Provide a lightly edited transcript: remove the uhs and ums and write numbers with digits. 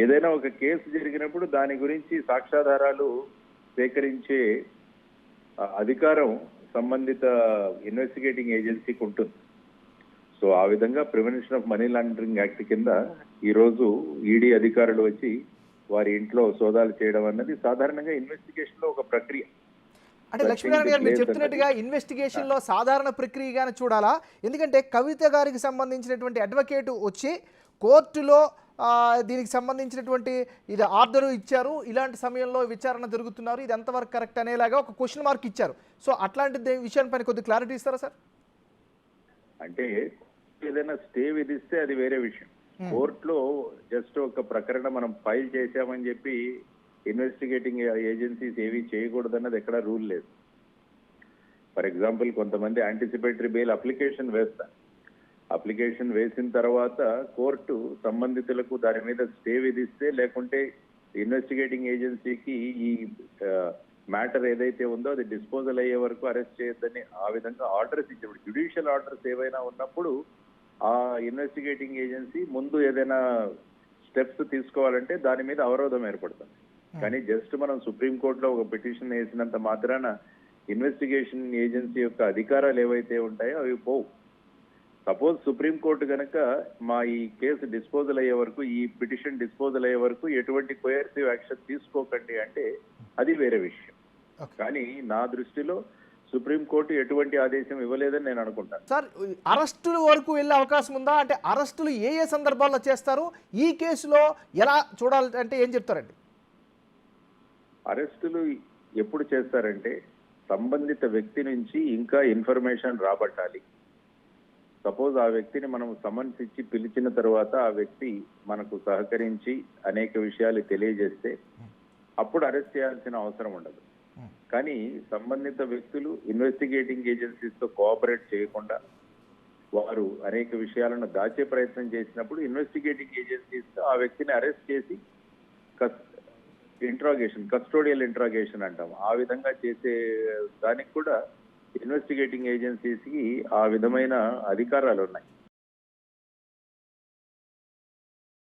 ఏదైనా ఒక కేసు జరిగినప్పుడు దాని గురించి సాక్ష్యాధారాలు సేకరించే అధికారం సంబంధిత ఇన్వెస్టిగేటింగ్ ఏజెన్సీకి ఉంటుంది. సో ఆ విధంగా prevention of money laundering act కింద ఈరోజు ఈడీ అధికారులు వచ్చి వారి ఇంట్లో సోదాలు చేయడం అన్నది సాధారణంగా ఇన్వెస్టిగేషన్ లో ఒక ప్రక్రియ. అంటే లక్ష్మీనారాయణ గారు మీరు చెప్తున్నట్టుగా ఇన్వెస్టిగేషన్ లో సాధారణ ప్రక్రియగానే చూడాలా? ఎందుకంటే కవిత గారికి సంబంధించినటువంటి అడ్వకేట్ వచ్చి కోర్టులో దీనికి సంబంధించినటువంటి ఇది ఆర్డర్ ఇచ్చారు, ఇలాంటి సమయంలో విచారణ జరుగుతున్నారు, ఇది ఎంతవరకు కరెక్ట్ అనేలాగా ఒక క్వశ్చన్ మార్క్ ఇచ్చారు. సో అట్లాంటి విషయాన్ని కొద్దిగా క్లారిటీ ఇస్తారా సార్? అంటే ఏదైనా స్టే విధిస్తే అది వేరే విషయం. కోర్టులో జస్ట్ ఒక ప్రకరణ మనం ఫైల్ చేశామని చెప్పి ఇన్వెస్టిగేటింగ్ ఏజెన్సీస్ ఏవి చేయకూడదన్నది ఎక్కడ రూల్ లేదు. ఫర్ ఎగ్జాంపుల్ కొంతమంది యాంటిసిపేటరీ బెయిల్ అప్లికేషన్ వేస్తారు. అప్లికేషన్ వేసిన తర్వాత కోర్టు సంబంధితులకు దాని మీద స్టే విధిస్తే, లేకుంటే ఇన్వెస్టిగేటింగ్ ఏజెన్సీకి ఈ మ్యాటర్ ఏదైతే ఉందో అది డిస్పోజల్ అయ్యే వరకు అరెస్ట్ చేయొద్దని ఆ విధంగా ఆర్డర్స్ ఇచ్చేప్పుడు, జ్యుడిషియల్ ఆర్డర్స్ ఏవైనా ఉన్నప్పుడు ఆ ఇన్వెస్టిగేటింగ్ ఏజెన్సీ ముందు ఏదైనా స్టెప్స్ తీసుకోవాలంటే దాని మీద అవరోధం ఏర్పడుతుంది. కానీ జస్ట్ మనం సుప్రీంకోర్టులో ఒక పిటిషన్ వేసినంత మాత్రాన ఇన్వెస్టిగేషన్ ఏజెన్సీ యొక్క అధికారాలు ఏవైతే ఉంటాయో అవి పోవు. సపోజ్ సుప్రీంకోర్టు కనుక మా ఈ కేసు డిస్పోజల్ అయ్యే వరకు, ఈ పిటిషన్ డిస్పోజల్ అయ్యే వరకు ఎటువంటి కోయర్సివ్ యాక్షన్ తీసుకోకండి అంటే అది వేరే విషయం. కానీ నా దృష్టిలో సుప్రీంకోర్టు ఎటువంటి ఆదేశం ఇవ్వలేదని నేను అనుకుంటాను. సార్, అరెస్టుల వరకు వెళ్ళే అవకాశం ఉందా? అంటే అరెస్టులు ఏ ఏ సందర్భాల్లో చేస్తారు, ఈ కేసులో ఎలా చూడాలి అంటే ఏం చెప్తారండి? అరెస్టులు ఎప్పుడు చేస్తారంటే సంబంధిత వ్యక్తి నుంచి ఇంకా ఇన్ఫర్మేషన్ రాబట్టాలి. సపోజ్ ఆ వ్యక్తిని మనం సమన్స్ ఇచ్చి పిలిచిన తర్వాత ఆ వ్యక్తి మనకు సహకరించి అనేక విషయాలు తెలియజేస్తే అప్పుడు అరెస్ట్ చేయాల్సిన అవసరం ఉండదు. కానీ సంబంధిత వ్యక్తులు ఇన్వెస్టిగేటింగ్ ఏజెన్సీస్ తో కోఆపరేట్ చేయకుండా వారు అనేక విషయాలను దాచే ప్రయత్నం చేసినప్పుడు ఇన్వెస్టిగేటింగ్ ఏజెన్సీస్ ఆ వ్యక్తిని అరెస్ట్ చేసి కస్టోడియల్ ఇంట్రాగేషన్ అంటాం, ఆ విధంగా చేసే దానికి కూడా ఇన్వెస్టిగేటింగ్ ఏజెన్సీస్ కి ఆ విధమైన అధికారాలు ఉన్నాయి.